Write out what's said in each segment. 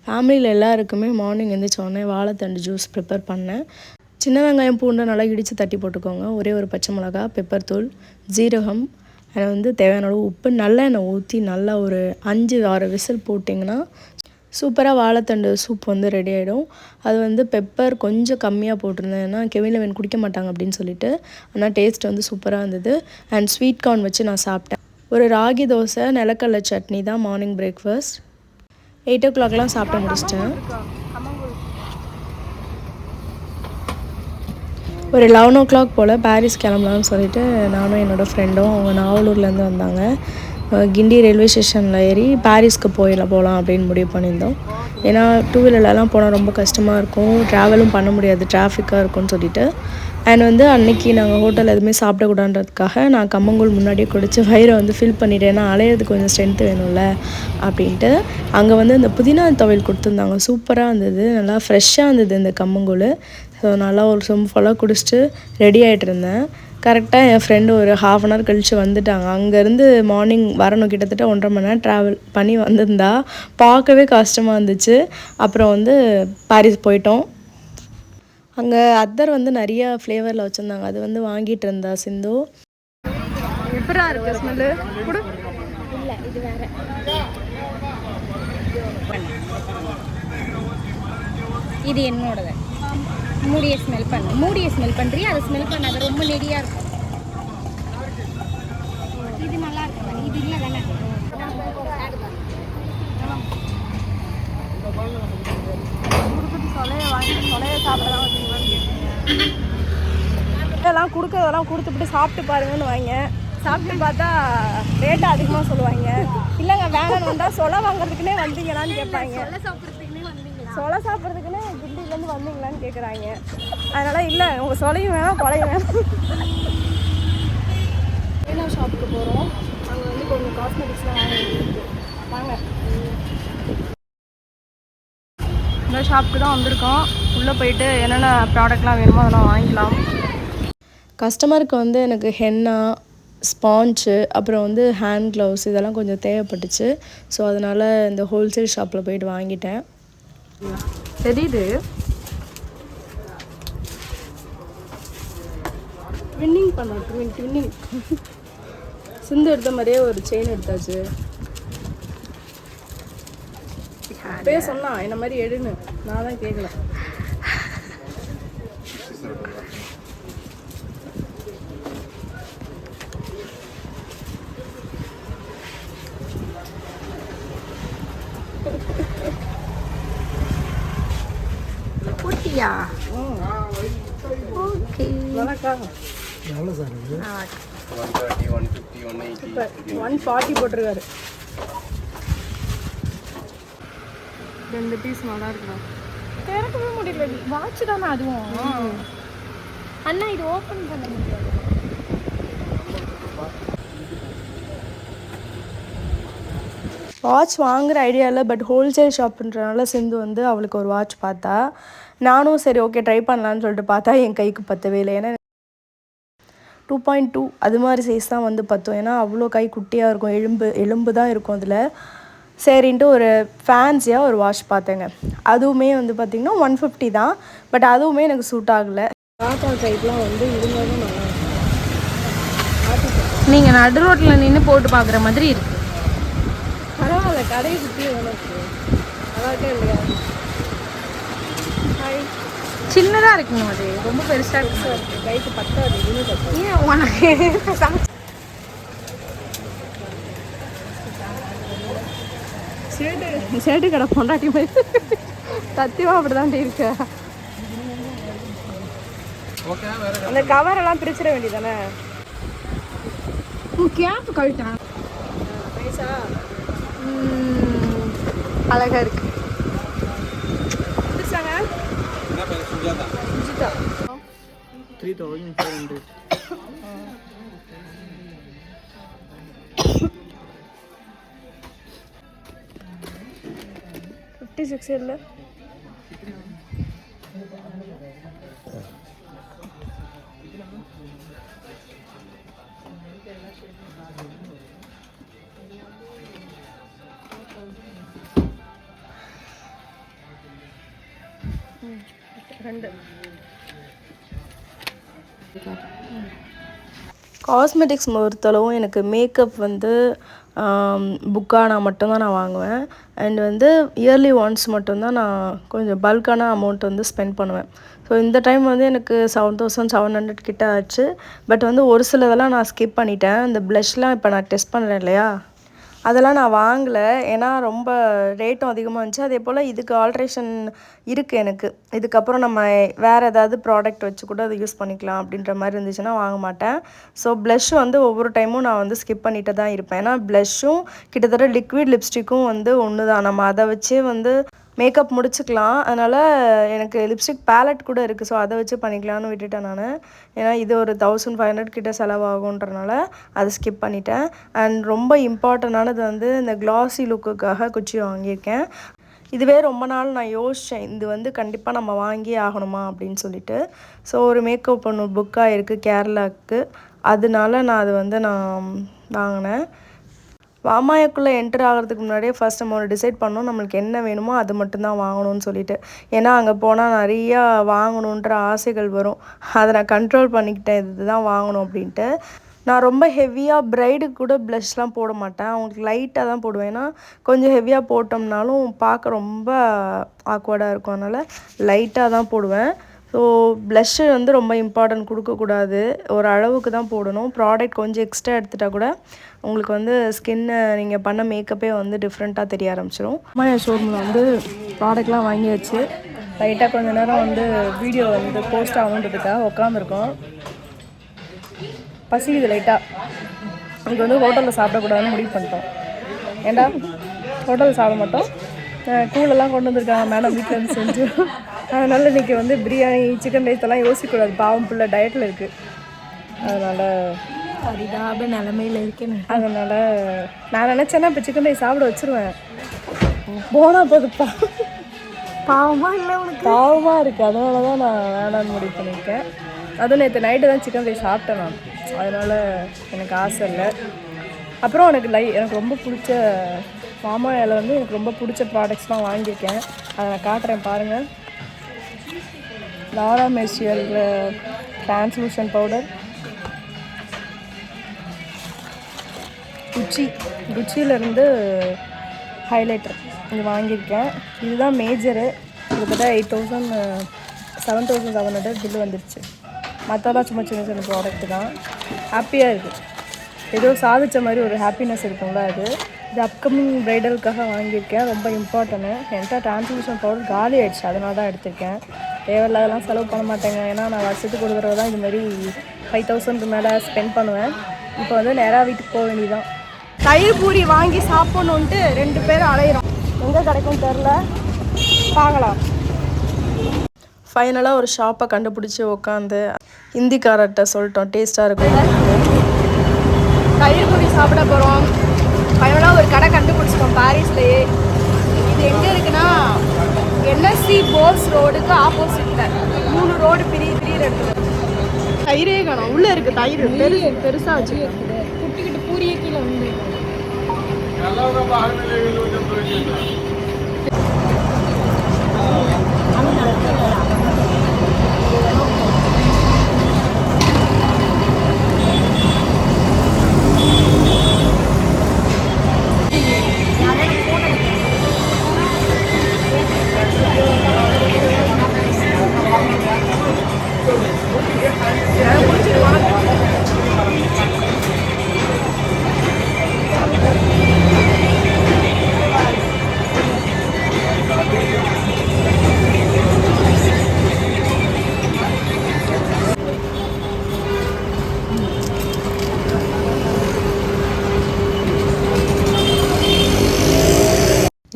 ஃபேமிலியில் எல்லாருக்குமே மார்னிங் எழுந்திரிச்சோடனே வாழைத்தண்டு ஜூஸ் ப்ரிப்பேர் பண்ணேன். சின்ன வெங்காயம் பூண்டை நல்லா இடித்து தட்டி போட்டுக்கோங்க. ஒரே ஒரு பச்சை மிளகா, பெப்பர் தூள், ஜீரகம், அதை தேவையான அளவு உப்பு, நல்லெண்ணெய் ஊற்றி நல்லா ஒரு 5-6 விசில் போட்டிங்கன்னா சூப்பராக வாழைத்தண்டு சூப் ரெடி ஆகிடும். அது பெப்பர் கொஞ்சம் கம்மியாக போட்டிருந்தேன், ஏன்னா கெவின் குடிக்க மாட்டாங்க அப்படின்னு சொல்லிட்டு. ஆனால் டேஸ்ட் சூப்பராக இருந்தது. அண்ட் ஸ்வீட் கார்ன் வச்சு நான் சாப்பிட்டேன். ஒரு ராகி தோசை, நிலக்கடலை சட்னி தான் மார்னிங் பிரேக்ஃபாஸ்ட். 8 o'clockலாம் சாப்பிட்டு முடிச்சிட்டேன். ஒரு 11 o'clock போல் பாரிஸ் கிளம்பலான்னு சொல்லிட்டு நானும் என்னோடய ஃப்ரெண்டும், அவங்க நாவலூர்லேருந்து வந்தாங்க. கிண்டி ரயில்வே ஸ்டேஷனில் ஏறி பாரிஸ்க்கு போகலாம் அப்படின்னு முடிவு பண்ணியிருந்தோம். ஏன்னா 2 வீலர்லலாம் போனால் ரொம்ப கஷ்டமாக இருக்கும், ட்ராவலும் பண்ண முடியாது, டிராஃபிக்காக இருக்கும்னு சொல்லிட்டு. அண்ட் அன்றைக்கி நாங்கள் ஹோட்டல் எதுவுமே சாப்பிடக்கூடாதுன்றதுக்காக நான் கம்மங்கூழ் முன்னாடியே குடித்து வயிறை ஃபில் பண்ணிவிட்டேன். ஏன்னா அலையிறதுக்கு கொஞ்சம் ஸ்ட்ரென்த்து வேணும்ல அப்படின்ட்டு. அங்கே இந்த புதினா துவையல் கொடுத்துருந்தாங்க, சூப்பராக இருந்தது, நல்லா ஃப்ரெஷ்ஷாக இருந்தது இந்த கம்மங்கூழ். ஸோ நல்லா ஒரு சொம்பு ஃபுல்லாக குடிச்சிட்டு ரெடி ஆகிட்டு இருந்தேன். கரெக்டாக என் ஃப்ரெண்டு ஒரு 1/2 hour கழித்து வந்துட்டாங்க. அங்கேருந்து மார்னிங் வரணும், கிட்டத்தட்ட 1.5 மணி நேரம் ட்ராவல் பண்ணி வந்திருந்தா. பார்க்கவே கஷ்டமாக இருந்துச்சு. அப்புறம் பாரிஸ் போயிட்டோம். அங்கே அதர் நிறையா ஃப்ளேவரில் வச்சுருந்தாங்க, அது வாங்கிட்டு இருந்தா சிந்து. எப்படா இருக்கு ஸ்மெல்லு? இல்லை, இது வேறு. இது என்னோடது. மூடியை ஸ்மெல் பண்ணுறியா? அதை ஸ்மெல் பண்ணாத, ரொம்ப நெடியாக இருக்கும். இது நல்லா இருக்கும், இது இல்லை தானே. இதெல்லாம் கொடுக்கறதெல்லாம் கொடுத்துட்டு சாப்பிட்டு பாருங்கன்னு வாங்க. சாப்பிட்டு பார்த்தா ரேட்டு அதிகமாக சொல்லுவாங்க. இல்லைங்க வேணான்னு வந்தால் சொலை வாங்குறதுக்குன்னே வந்தீங்களான்னு கேட்பாங்க. சொலை சாப்பிட்றதுக்குன்னே கிண்டிலேருந்து வந்தீங்களான்னு கேட்குறாங்க. அதனால் இல்லை, உங்கள் சொலையும் வேணாம், கொலையும் வேணாம். ஏன்னா ஷாப்புக்கு போகிறோம். அங்கே கொஞ்சம் காஸ்மெட்டிக்ஸ்லாம் வாங்க. இந்த ஷாப்புக்கு தான் வந்திருக்கோம். உள்ளே போயிட்டு என்னென்ன ப்ராடக்ட்லாம் வேணுமோ அதெல்லாம் வாங்கிக்கலாம். கஸ்டமருக்கு எனக்கு ஹென்னா, ஸ்பாஞ்சு, அப்புறம் ஹேண்ட் க்ளவுஸ் இதெல்லாம் கொஞ்சம் தேவைப்பட்டுச்சு. ஸோ அதனால் இந்த ஹோல்சேல் ஷாப்பில் போயிட்டு வாங்கிட்டேன். தெரியுது, ட்வின்னிங் பண்ணோம். ட்வின்னிங் சிந்து எடுத்த மாதிரியே ஒரு செயின் எடுத்தாச்சு. இப்பயே சொன்னா என்ன மாதிரி எடுன்னு, நான் தான் கேட்கல. குட்டியா? ஓகே. எவ்வளோ சார் இது? 130, 150, 180, 140 போட்டிருக்காரு. 2 பீஸ் நல்லா இருக்குண்ணா. திறக்கவே முடியல. வாட்ச் தானே அதுவும்? அண்ணா இது ஓப்பன் பண்ண முடியாது. வாட்ச் வாங்குகிற ஐடியா இல்லை, பட் ஹோல்சேல் ஷாப்புன்றனால சிந்து அவளுக்கு ஒரு வாட்ச் பார்த்தா. நானும் சரி ஓகே ட்ரை பண்ணலான்னு சொல்லிட்டு பார்த்தா என் கைக்கு பத்தவே இல்லை. ஏன்னா 2.2 அது மாதிரி சைஸ் தான் பத்தும். ஏன்னா அவ்வளோ கை குட்டியாக இருக்கும், எலும்பு தான் இருக்கும் அதில். சரின்ட்டு ஒரு ஃபேன்சியாக ஒரு வாட்ச் பார்த்தேங்க. அதுவுமே பார்த்திங்கன்னா 150 தான். பட் அதுவுமே எனக்கு சூட் ஆகலை. தாத்தா கைக்கெலாம் இருந்தாலும் நல்லா இருக்கும். நீங்கள் நடு ரோட்டில் நின்று போட்டு பார்க்குற மாதிரி இருக்குது. பரவாயில்ல, கடையை சுற்றி உனக்கு நல்லா இருக்கா இல்லையா? சின்னதாக இருக்குங்க, அது ரொம்ப பெருசாக இருக்குது. கைக்கு பத்தாது, இதுவுமே பத்தாது. ஏன் உனக்கு சமைச்சு சேட்டு கடை பொண்டாட்டி மாதிரி சத்தியமாக அப்படி தாண்டி இருக்க. அந்த கவரெல்லாம் பிரிச்சிட வேண்டியதானே? கேப் கழிட்டேன். பைசா அழகாக இருக்கு. பிடிச்சாங்க 3,400. 56 இல்லை. 2 காஸ்மெட்டிக்ஸ் பொறுத்தளவும் எனக்கு மேக்கப் வந்து புக்கானா மட்டும்தான் நான் வாங்குவேன். அண்ட் வந்து இயர்லி ஒன்ஸ் மட்டும்தான் நான் கொஞ்சம் பல்கான அமௌண்ட் வந்து ஸ்பெண்ட் பண்ணுவேன். ஸோ இந்த டைம் வந்து எனக்கு 7700 கிட்ட ஆச்சு. பட் வந்து ஒரு சிலதெல்லாம் நான் ஸ்கிப் பண்ணிட்டேன். இந்த ப்ளஷ்லாம் இப்போ நான் டெஸ்ட் பண்ணுறேன் இல்லையா, அதெல்லாம் நான் வாங்கலை. ஏன்னா ரொம்ப ரேட்டும் அதிகமாக இருந்துச்சு. அதே போல் இதுக்கு ஆல்ட்ரேஷன் இருக்குது எனக்கு. இதுக்கப்புறம் நம்ம வேறு ஏதாவது ப்ராடக்ட் வச்சு கூட அதை யூஸ் பண்ணிக்கலாம் அப்படின்ற மாதிரி இருந்துச்சுன்னா வாங்க மாட்டேன். ஸோ ப்ளஷ் வந்து ஒவ்வொரு டைமும் நான் வந்து ஸ்கிப் பண்ணிட்டு தான் இருப்பேன். ஏன்னா ப்ளஷ்ஷும் கிட்டத்தட்ட லிக்விட் லிப்ஸ்டிக்கும் வந்து ஒன்று தான். நம்ம அதை வச்சே வந்து மேக்கப் முடிச்சுக்கலாம். அதனால் எனக்கு லிப்ஸ்டிக் பேலட் கூட இருக்குது. ஸோ அதை வச்சு பண்ணிக்கலான்னு விட்டுட்டேன் நான். ஏன்னா இது ஒரு 1500 கிட்ட செலவாகுன்றனால அதை ஸ்கிப் பண்ணிட்டேன். அண்ட் ரொம்ப இம்பார்ட்டண்டானது வந்து இந்த கிளாஸி லுக்குக்காக குச்சி வாங்கியிருக்கேன். இதுவே ரொம்ப நாள் நான் யோசித்தேன், இது வந்து கண்டிப்பாக நம்ம வாங்கியே ஆகணுமா அப்படின்னு சொல்லிட்டு. ஸோ ஒரு மேக்கப் ஒன்று புக்காக இருக்குது கேரளாவுக்கு, அதனால நான் அது வந்து நான் வாங்கினேன். வாமாயாக்குள்ளே என்டர் ஆகிறதுக்கு முன்னாடியே ஃபஸ்ட் நம்ம ஒரு டிசைட் பண்ணோம் நம்மளுக்கு என்ன வேணுமோ அது மட்டும்தான் வாங்கணும்னு சொல்லிட்டு. ஏன்னா அங்கே போனால் நிறையா வாங்கணுன்ற ஆசைகள் வரும். அதை நான் கண்ட்ரோல் பண்ணிக்கிட்டேன், இதுதான் வாங்கணும் அப்படின்ட்டு. நான் ரொம்ப ஹெவியாக ப்ரைடுக்கு கூட ப்ளஷ்லாம் போட மாட்டேன். அவங்களுக்கு லைட்டாக தான் போடுவேன். ஏன்னா கொஞ்சம் ஹெவியாக போட்டோம்னாலும் பார்க்க ரொம்ப ஆக்வர்டாக இருக்கும். அதனால் லைட்டாக தான் போடுவேன். ஸோ ப்ளஷ்ஷு வந்து ரொம்ப இம்பார்ட்டன்ட் கொடுக்கக்கூடாது, ஒரு அளவுக்கு தான் போடணும். ப்ராடக்ட் கொஞ்சம் எக்ஸ்ட்ரா எடுத்துகிட்டா கூட உங்களுக்கு வந்து ஸ்கின்னை நீங்கள் பண்ண மேக்கப்பே வந்து டிஃப்ரெண்ட்டாக தெரிய ஆரம்பிச்சிடும். மாயா ஷோரூமில் வந்து ப்ராடக்ட்லாம் வாங்கியாச்சு. லைட்டாக கொஞ்சம் நேரம் வந்து வீடியோ வந்து போஸ்ட் ஆகணுன்றதுக்காக உட்காந்துருக்கோம். பசிக்குது லைட்டாக. இன்றைக்கி வந்து ஹோட்டலில் சாப்பிடக்கூடாதுன்னு முடிவு பண்ணிட்டோம். ஏண்டா ஹோட்டலில் சாப்பிட மாட்டோம், கூழெல்லாம் கொண்டு வந்திருக்காங்க மேடம் வீட்டில் இருந்து செஞ்சு. அதனால் இன்றைக்கி வந்து பிரியாணி சிக்கன் ரைஸ் எல்லாம் யோசிக்கக்கூடாது, பாவம் ஃபுல்லாக டயட்டில் இருக்குது. அதனால் பரிதாப நிலமையில் இருக்கேன். அதனால் நான் நினச்சேன்னா இப்போ சிக்கன் ரைஸ் சாப்பிட வச்சுருவேன். போனால் போதுப்பா, பாவமாக இல்லை உனக்கு? பாவமாக இருக்குது. அதனால தான் நான் வேணான்னு முடிவு பண்ணியிருக்கேன். அதுவும் நேற்று நைட்டு தான் சிக்கன் ரைஸ் சாப்பிட்டேன் நான். அதனால் எனக்கு ஆசை இல்லை. அப்புறம் எனக்கு ரொம்ப பிடிச்ச மாமாயாவில் வந்து எனக்கு ரொம்ப பிடிச்ச ப்ராடக்ட்ஸ்லாம் வாங்கியிருக்கேன். அதை நான் காட்டுறேன் பாருங்கள். லாரா மெர்சியல் டிரான்ஸ்லூஷன் பவுடர், குச்சியிலேருந்து ஹைலைட்டர் இது வாங்கியிருக்கேன். இதுதான் மேஜரு. கிட்டத்தட்ட 7,700 பில்லு வந்துடுச்சு. மற்றெல்லாம் சும்மா சின்ன சின்ன ப்ராடக்ட்டு தான். ஹாப்பியாக இருக்குது, ஏதோ சாதித்த மாதிரி ஒரு ஹாப்பினஸ் இருக்கும்ல அது. இது அப்கமிங் ப்ரைடலுக்காக வாங்கியிருக்கேன், ரொம்ப இம்பார்ட்டன்ட்டு. என்கிட்ட டிரான்ஸ்லூஷன் பவுடர் காலி ஆகிடுச்சு, அதனால தான் எடுத்திருக்கேன். தேவையில்லாதெல்லாம் செலவு பண்ண மாட்டேங்க. ஏன்னா நான் வருஷத்துக்கு ஒரு தடவை தான் இதுமாதிரி 5000 மேலே ஸ்பெண்ட் பண்ணுவேன். இப்போ வந்து நேராக வீட்டுக்கு போக வேண்டியதான். தயிர் பூரி வாங்கி சாப்பிட்ணுன்ட்டு 2 பேரும் அலையிறோம். எங்கே கிடைக்கும் தெரில, பார்க்கலாம். ஃபைனலாக ஒரு ஷாப்பை கண்டுபிடிச்சி உட்காந்து ஹிந்திக்காரர்கிட்ட சொல்லிட்டோம் டேஸ்ட்டாக இருக்கும். தயிர் பூரி சாப்பிட போகிறோம். ஃபைனலாக ஒரு கடை கண்டுபிடிச்சிட்டோம் பாரிஸ்லேயே. இது எங்கே இருக்குன்னா என்எஸ்சி போஸ் ரோடுக்கு ஆப்போசிட்டில் 3 ரோடு பிரிய இடத்துல. தயிரே காணும், உள்ளே இருக்குது தயிர் பெருசாக வச்சு குட்டிக்கிட்டு பூரியே கீழே வந்து.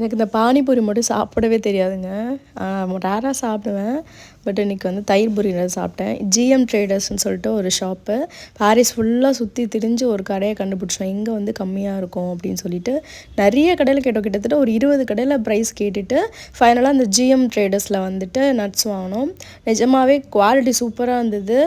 எனக்கு இந்த பானிபூரி மட்டும் சாப்பிடவே தெரியாதுங்க. ரேராக சாப்பிடுவேன். பட் இன்றைக்கி வந்து தயிர் பூரி சாப்பிட்டேன். ஜிஎம் ட்ரேடர்ஸ்னு சொல்லிட்டு ஒரு ஷாப்பு. பாரிஸ் ஃபுல்லாக சுற்றி திரிஞ்சு ஒரு கடையை கண்டுபிடிச்சோம், எங்கே வந்து கம்மியாக இருக்கும் அப்படின்னு சொல்லிட்டு. நிறைய கடையில் கேட்டோம், கிட்டத்தட்ட ஒரு 20 கடையில் ப்ரைஸ் கேட்டுட்டு ஃபைனலாக அந்த ஜிஎம் ட்ரேடர்ஸில் வந்துட்டு நட்ஸ் வாங்கினோம். நிஜமாகவே குவாலிட்டி சூப்பராக இருந்தது.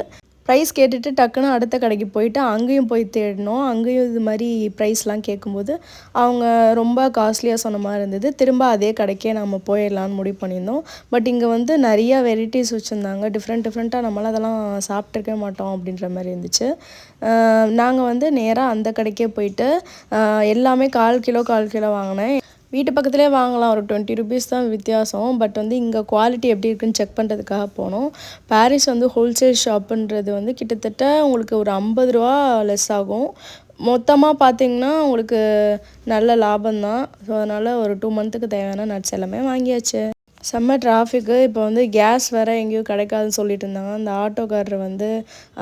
ப்ரைஸ் கேட்டுட்டு டக்குன்னு அடுத்த கடைக்கு போயிட்டு அங்கேயும் போய் தேடினோம். அங்கேயும் இது மாதிரி ப்ரைஸ்லாம் கேட்கும்போது அவங்க ரொம்ப காஸ்ட்லியாக சொன்ன மாதிரி இருந்தது. திரும்ப அதே கடைக்கே நம்ம போயிடலான்னு முடிவு பண்ணியிருந்தோம். பட் இங்கே வந்து நிறையா வெரைட்டிஸ் வச்சுருந்தாங்க. டிஃப்ரெண்ட்டாக நம்மளாம் அதெல்லாம் சாப்பிட்ருக்கவே மாட்டோம் அப்படின்ற மாதிரி இருந்துச்சு. நாங்கள் வந்து நேராக அந்த கடைக்கே போயிட்டு எல்லாமே 1/4 கிலோ வாங்கினேன். வீட்டு பக்கத்துலேயே வாங்கலாம், ஒரு 20 ருபீஸ் தான் வித்தியாசம். பட் வந்து இங்கே குவாலிட்டி எப்படி இருக்குன்னு செக் பண்ணுறதுக்காக போனோம். பாரிஸ் வந்து ஹோல்சேல் ஷாப்புன்றது வந்து கிட்டத்தட்ட உங்களுக்கு ஒரு 50 ரூபா லெஸ் ஆகும். மொத்தமாக பார்த்தீங்கன்னா உங்களுக்கு நல்ல லாபம்தான். ஸோ அதனால் ஒரு 2 மந்த்துக்கு தேவையான நட்ஸ் எல்லாமே வாங்கியாச்சு. செம்ம டிராஃபிக்கு. இப்போ வந்து கேஸ் வேறு எங்கேயும் கிடைக்காதுன்னு சொல்லிட்டு இருந்தாங்க. அந்த ஆட்டோக்காரர் வந்து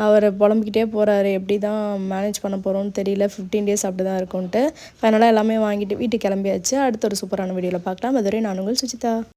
அவர் புலம்பிக்கிட்டே போகிறாரு, எப்படி தான் மேனேஜ் பண்ண போகிறோன்னு தெரியல, 15 டேஸ் அப்படி தான் இருக்கும்ன்ட்டு. ஃபைனலாக எல்லாமே வாங்கிட்டு வீட்டுக்கு கிளம்பியாச்சு. அடுத்த ஒரு சூப்பரான வீடியோவில் பார்க்கலாம். அதுவரை நான் உங்கள் சுஜிதா.